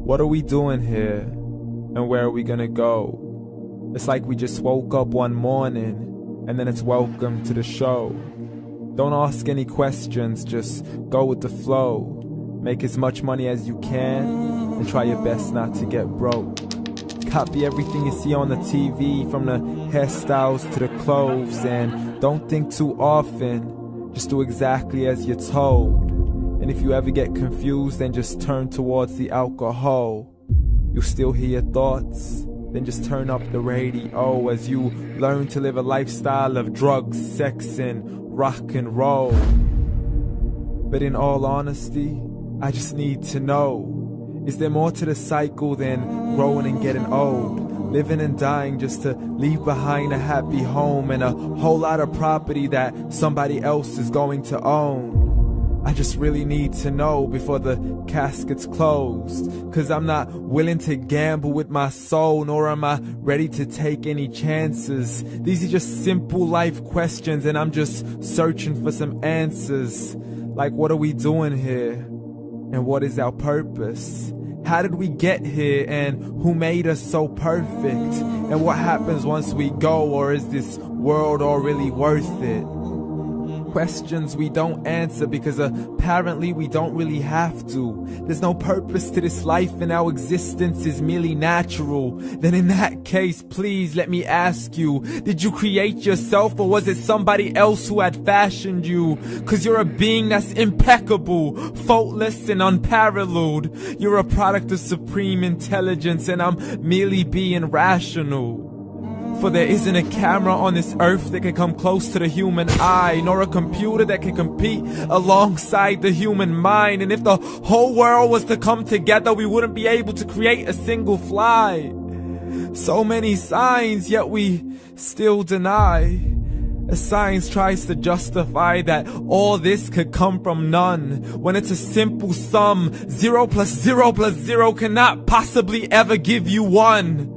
What are we doing here? And where are we gonna go? It's like we just woke up one morning and then it's welcome to the show. Don't ask any questions, just go with the flow. Make as much money as you can and try your best not to get broke. Copy everything you see on the TV, from the hairstyles to the clothes, and don't think too often, just do exactly as you're told. And if you ever get confused, then just turn towards the alcohol. You'll still hear your thoughts, then just turn up the radio as you learn to live a lifestyle of drugs, sex, and rock and roll. But in all honesty, I just need to know, is there more to the cycle than growing and getting old? Living and dying just to leave behind a happy home and a whole lot of property that somebody else is going to own. I just really need to know before the casket's closed, 'cause I'm not willing to gamble with my soul, nor am I ready to take any chances. These are just simple life questions and I'm just searching for some answers. Like, what are we doing here? And what is our purpose? How did we get here, and who made us so perfect? And what happens once we go, or is this world all really worth it? Questions we don't answer because apparently we don't really have to. There's no purpose to this life and our existence is merely natural. Then in that case, please let me ask you, did you create yourself, or was it somebody else who had fashioned you? 'Cause you're a being that's impeccable, faultless and unparalleled. You're a product of supreme intelligence and I'm merely being rational. For there isn't a camera on this earth that can come close to the human eye, nor a computer that can compete alongside the human mind. And if the whole world was to come together, we wouldn't be able to create a single fly. So many signs, yet we still deny. As science tries to justify that all this could come from none, when it's a simple sum. 0 plus 0 plus 0 cannot possibly ever give you 1.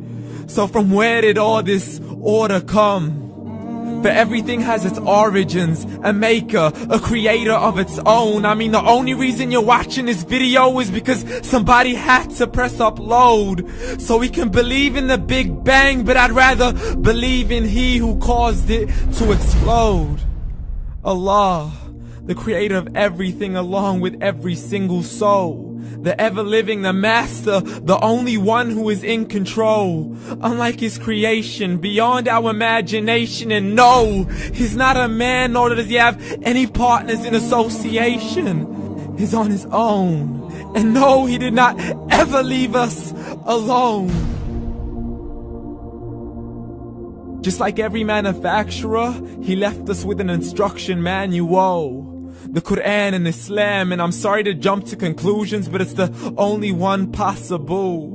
So from where did all this order come? For everything has its origins, a maker, a creator of its own. I mean, the only reason you're watching this video is because somebody had to press upload. So we can believe in the Big Bang, but I'd rather believe in He who caused it to explode. Allah, the creator of everything along with every single soul. The ever-living, the master, the only one who is in control. Unlike his creation, beyond our imagination. And no, he's not a man, nor does he have any partners in association. He's on his own. And no, he did not ever leave us alone. Just like every manufacturer, he left us with an instruction manual. The Quran and Islam, and I'm sorry to jump to conclusions, but it's the only one possible.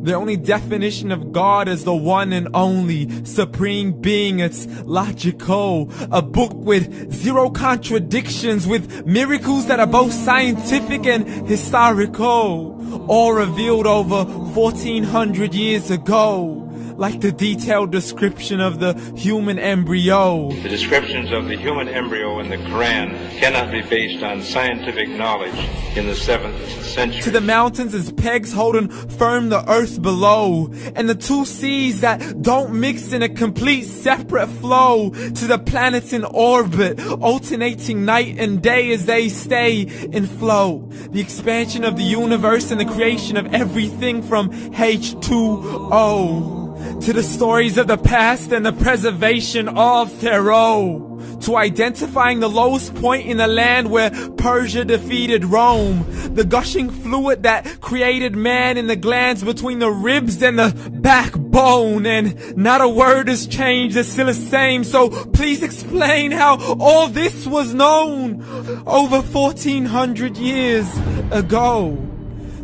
The only definition of God is the one and only supreme being. It's logical, a book with 0 contradictions, with miracles that are both scientific and historical, all revealed over 1400 years ago. Like the detailed description of the human embryo. The descriptions of the human embryo in the Quran cannot be based on scientific knowledge in the 7th century. To the mountains as pegs holding firm the earth below, and the 2 seas that don't mix in a complete separate flow. To the planets in orbit, alternating night and day as they stay in flow. The expansion of the universe and the creation of everything from H2O. To the stories of the past and the preservation of Pharaoh. To identifying the lowest point in the land where Persia defeated Rome. The gushing fluid that created man in the glands between the ribs and the backbone. And not a word has changed, it's still the same. So please explain how all this was known over 1400 years ago.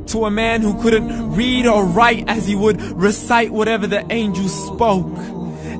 To a man who couldn't read or write as he would recite whatever the angels spoke.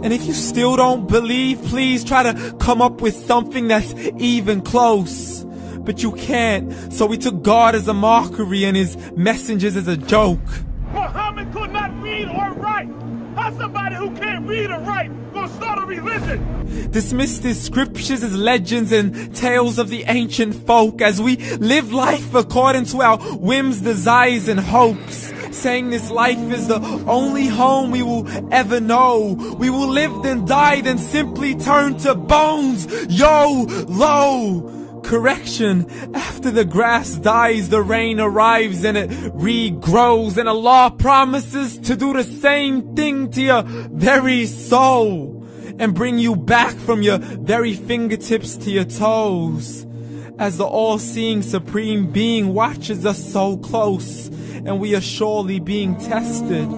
And if you still don't believe, please try to come up with something that's even close. But you can't, so we took God as a mockery and his messengers as a joke. Muhammad could not read or write. How somebody who can't read or write gonna start a religion? Dismissed his scriptures as legends and tales of the ancient folk as we live life according to our whims, desires, and hopes. saying this life is the only home we will ever know. We will live then die then simply turn to bones. YOLO! Correction, after the grass dies, the rain arrives and it regrows, and Allah promises to do the same thing to your very soul and bring you back from your very fingertips to your toes, as the all-seeing supreme being watches us so close, and we are surely being tested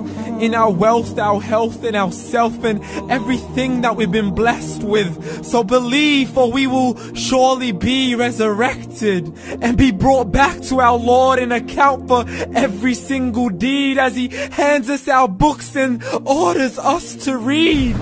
in our wealth, our health, and our self, and everything that we've been blessed with. So believe, for we will surely be resurrected and be brought back to our Lord and account for every single deed, as He hands us our books and orders us to read.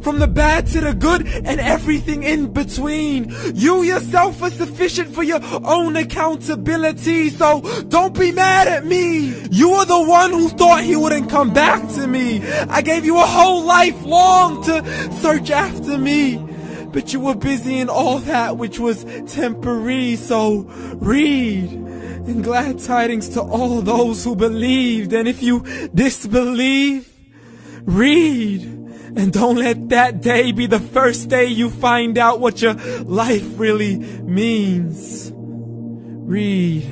From the bad to the good and everything in between. You yourself are sufficient for your own accountability, so don't be mad at me. You are the one who thought He wouldn't come back to me. I gave you a whole life long to search after me, but you were busy in all that which was temporary. So read, and glad tidings to all those who believed. And if you disbelieve, read. And don't let that day be the first day you find out what your life really means. Read.